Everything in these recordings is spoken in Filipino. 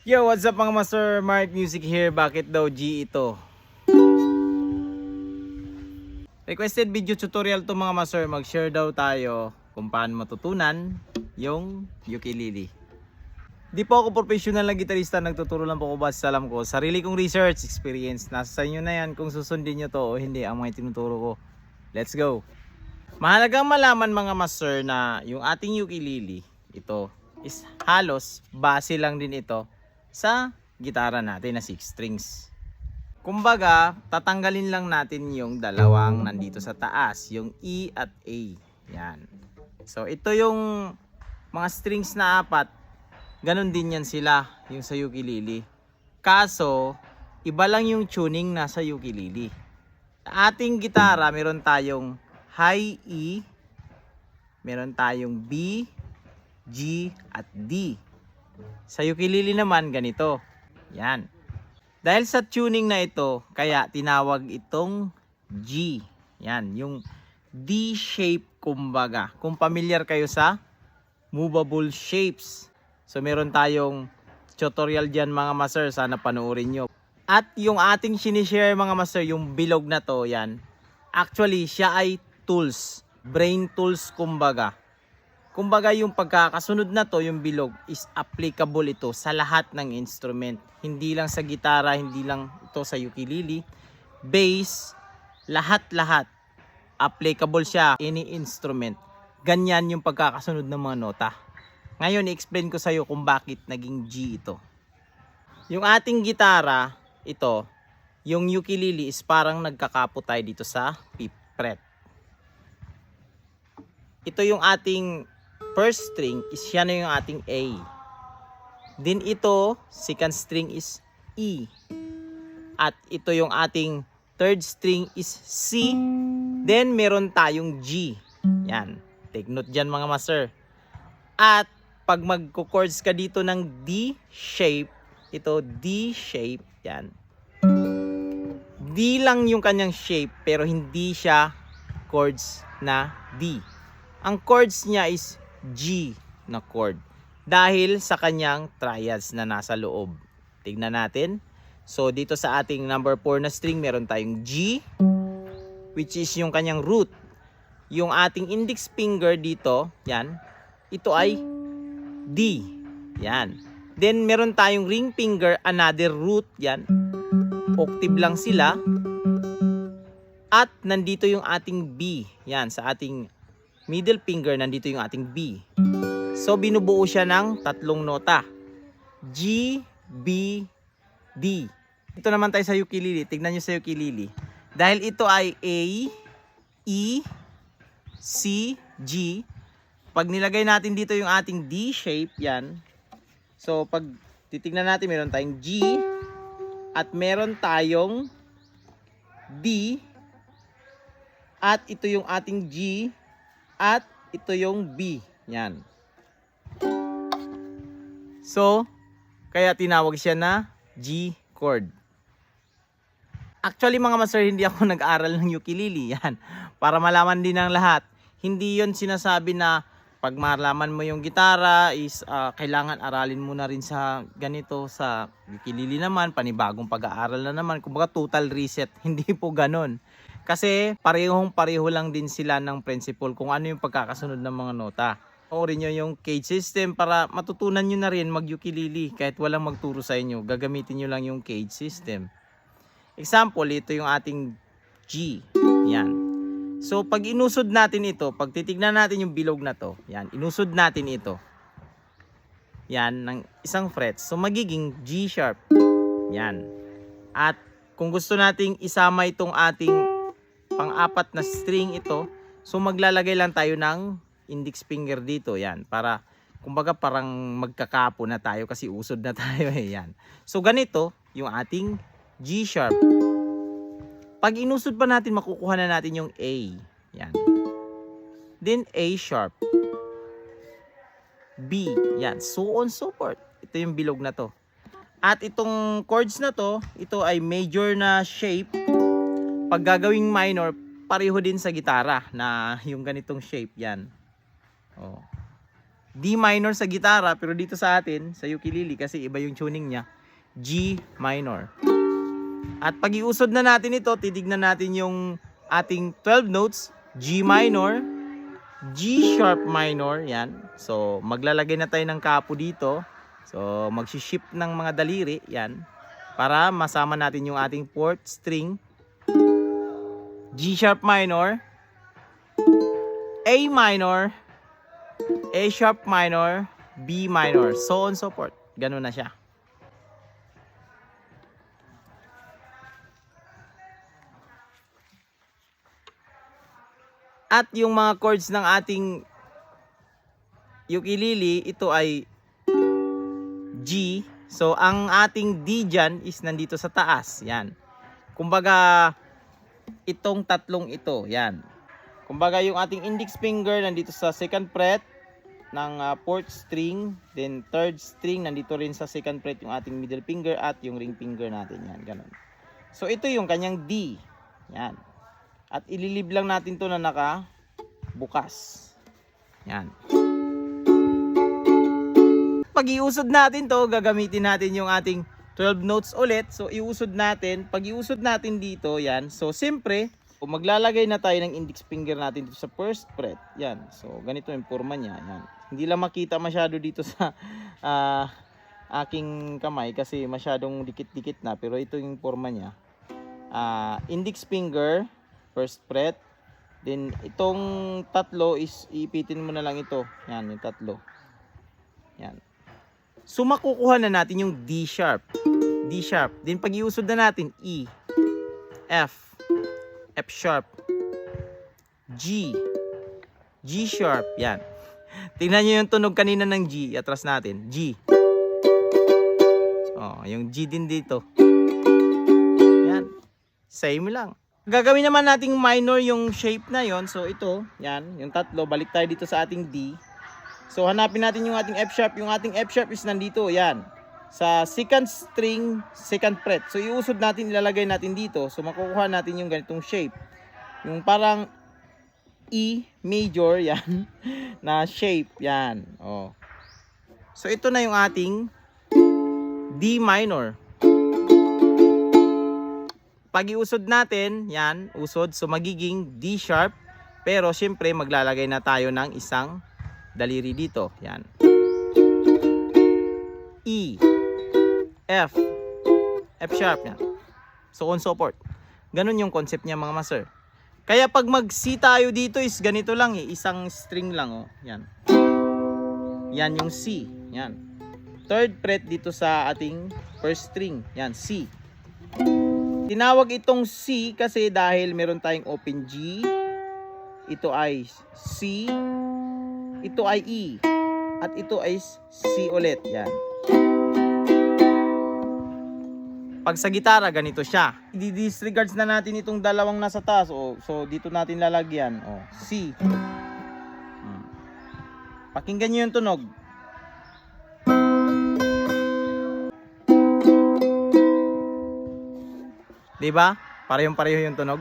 Yo, what's up mga master? Mark Music here. Bakit daw G ito? Requested video tutorial to mga master. Mag-share daw tayo kung paano matutunan yung ukulele. Di po ako professional na gitarista. Nagtuturo lang po ako basta alam ko. Sarili kong research experience. Nasa sa inyo na yan kung susundin nyo to o hindi ang mga tinuturo ko. Let's go! Mahalagang malaman mga master na yung ating ukulele, ito is halos base lang din ito sa gitara natin na 6 strings. Kumbaga, tatanggalin lang natin yung dalawang nandito sa taas, yung E at A. Yan. So, ito yung mga strings na apat. Ganon din yan sila, yung sa ukulele. Kaso, iba lang yung tuning nasa ukulele. Sa ating gitara, meron tayong high E, meron tayong B, G, at D. Sa ukulele naman ganito. Yan. Dahil sa tuning na ito, kaya tinawag itong G. Yan, yung D shape kumbaga. Kung familiar kayo sa movable shapes. So meron tayong tutorial diyan mga master, sana panoorin nyo. At yung ating sinishare mga master, yung bilog na to, yan. Actually, siya ay tools. Brain tools kumbaga. Kumbaga yung pagkakasunod na to, yung bilog, is applicable ito sa lahat ng instrument. Hindi lang sa gitara, hindi lang ito sa ukulele. Bass, lahat-lahat. Applicable siya any instrument. Ganyan yung pagkakasunod ng mga nota. Ngayon, i-explain ko sa iyo kung bakit naging G ito. Yung ating gitara, ito, yung ukulele is parang nagkakapo tayo dito sa fifth fret. Ito yung ating first string, is siya na yung ating A. Then ito, second string is E. At ito yung ating third string is C. Then meron tayong G. Yan. Take note dyan mga master. At pag magko-chords ka dito ng D shape, ito D shape, yan. D lang yung kanyang shape pero hindi siya chords na D. Ang chords niya is G na chord dahil sa kanyang triads na nasa loob. Tignan natin. So dito sa ating number 4 na string meron tayong G, which is yung kanyang root. Yung ating index finger dito, yan, ito ay D. Yan. Then meron tayong ring finger, another root, yan. Octave lang sila. At nandito yung ating B. Yan, sa ating middle finger, nandito yung ating B. So, binubuo siya ng tatlong nota. G, B, D. Ito naman tayo sa ukulele. Tignan nyo sa ukulele. Dahil ito ay A, E, C, G. Pag nilagay natin dito yung ating D shape, yan. So, pag titignan natin, meron tayong G at meron tayong D at ito yung ating G at ito yung B. Yan. So, kaya tinawag siya na G chord. Actually mga master, hindi ako nag-aral ng ukulele. Yan. Para malaman din ng lahat. Hindi yon sinasabi na pag malaman mo yung gitara is kailangan aralin mo na rin sa ganito. Sa ukulele naman, panibagong pag-aaral na naman. Kumbaga total reset. Hindi po ganon. Kasi pareho lang din sila ng principle kung ano yung pagkakasunod ng mga nota. Orin nyo yung cage system para matutunan nyo na rin mag-ukulele kahit walang magturo sa inyo. Gagamitin nyo lang yung cage system. Example, ito yung ating G. Yan. So, pag inusod natin ito, pag titignan natin yung bilog na to, yan, inusod natin ito. Yan, ng isang fret. So, magiging G sharp. Yan. At kung gusto nating isama itong ating pang-apat na string ito, so maglalagay lang tayo ng index finger dito, yan, para kumbaga parang magkakapo na tayo kasi usod na tayo eh, yan. So ganito yung ating G sharp. Pag inusod pa natin, makukuha na natin yung A, yan. Then A sharp, B, yan, so on so forth. Ito yung bilog na to. At itong chords na to, ito ay major na shape. Pag gagawing minor, pareho din sa gitara na yung ganitong shape, yan. Oh. D minor sa gitara, pero dito sa atin, sa ukulele, kasi iba yung tuning niya, G minor. At pag iusod na natin ito, titignan natin yung ating 12 notes, G minor, G sharp minor, yan. So, maglalagay na tayo ng kapo dito. So, magsi-shift ng mga daliri, yan. Para masama natin yung ating fourth string, G sharp minor, A minor, A sharp minor, B minor, so on so forth. Ganun na siya. At yung mga chords ng ating ukulele, ito ay G. So, ang ating D dyan is nandito sa taas. Yan. Kumbaga, itong tatlong ito. Yan. Kumbaga, yung ating index finger nandito sa second fret ng fourth string. Then, third string, nandito rin sa second fret yung ating middle finger at yung ring finger natin. Yan. Ganun. So, ito yung kanyang D. Yan. At ililib lang natin to na nakabukas. Yan. Pag iusod natin to, gagamitin natin yung ating 12 notes ulit. So, iusod natin. Pag iusod natin dito, yan. So, siyempre, maglalagay na tayo ng index finger natin dito sa first fret. Yan. So, ganito yung forma niya. Yan. Hindi lang makita masyado dito sa aking kamay kasi masyadong dikit-dikit na. Pero ito yung forma niya. Index finger, first fret. Then, itong tatlo is iipitin mo na lang ito. Yan, yung tatlo. Yan. So, makukuha na natin yung D sharp. D sharp. Then, pag iusod na natin, E, F, F sharp, G, G sharp. Yan. Tingnan nyo yung tunog kanina ng G. Atras natin. G. Oh, yung G din dito. Yan. Same lang. Gagawin naman nating minor yung shape na yon. So, ito. Yan. Yung tatlo. Balik tayo dito sa ating D. So, hanapin natin yung ating F sharp. Yung ating F sharp is nandito. Yan. Sa second string, second fret. So, iusod natin, ilalagay natin dito. So, makukuha natin yung ganitong shape. Yung parang E major, yan. Na shape, yan. Oh. So, ito na yung ating D minor. Pag iusod natin, yan, usod. So, magiging D sharp. Pero, syempre, maglalagay na tayo ng isang daliri dito. Yan. E, F, F sharp. Yan. So on so forth. Ganun yung concept niya mga master. Kaya pag mag-C tayo dito is ganito lang eh. Isang string lang oh. Yan. Yan yung C. Yan. Third fret dito sa ating first string. Yan, C. Tinawag itong C kasi dahil meron tayong open G. Ito ay C. Ito ay E. At ito ay C ulit. Yan. Pag sa gitara, ganito siya. I-disregards na natin itong dalawang nasa taas. So, dito natin lalagyan. C. Pakinggan nyo yung tunog. Diba? Parehong-pareho yung tunog.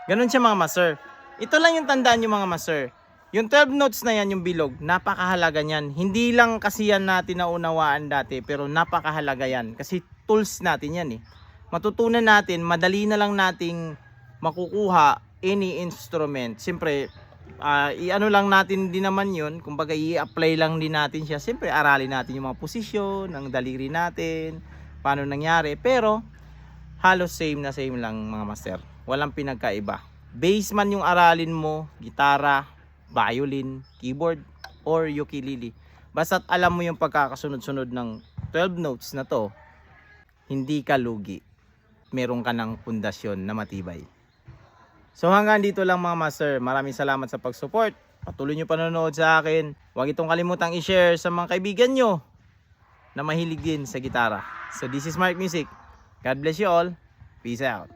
Ganun siya mga master. Ito lang yung tandaan nyo mga master. Yung 12 notes na yan, yung bilog, napakahalaga niyan. Hindi lang kasi yan natin naunawaan dati, pero napakahalaga yan. Kasi tools natin yan eh. Matutunan natin, madali na lang nating makukuha any instrument. Siyempre, i-ano lang natin din naman yun. Kumbaga, i-apply lang din natin siya. Siyempre, aralin natin yung mga posisyon, ng daliri natin, paano nangyari. Pero, halos same na same lang mga master. Walang pinagkaiba. Bass man yung aralin mo, gitara, violin, keyboard, or ukulele. Basta't alam mo yung pagkakasunod-sunod ng 12 notes na to, hindi ka lugi. Meron ka ng pundasyon na matibay. So hanggang dito lang mga master. Maraming salamat sa pag-support. Patuloy nyo panonood sa akin. Huwag itong kalimutang i-share sa mga kaibigan nyo na mahilig din sa gitara. So this is Mark Music. God bless you all. Peace out.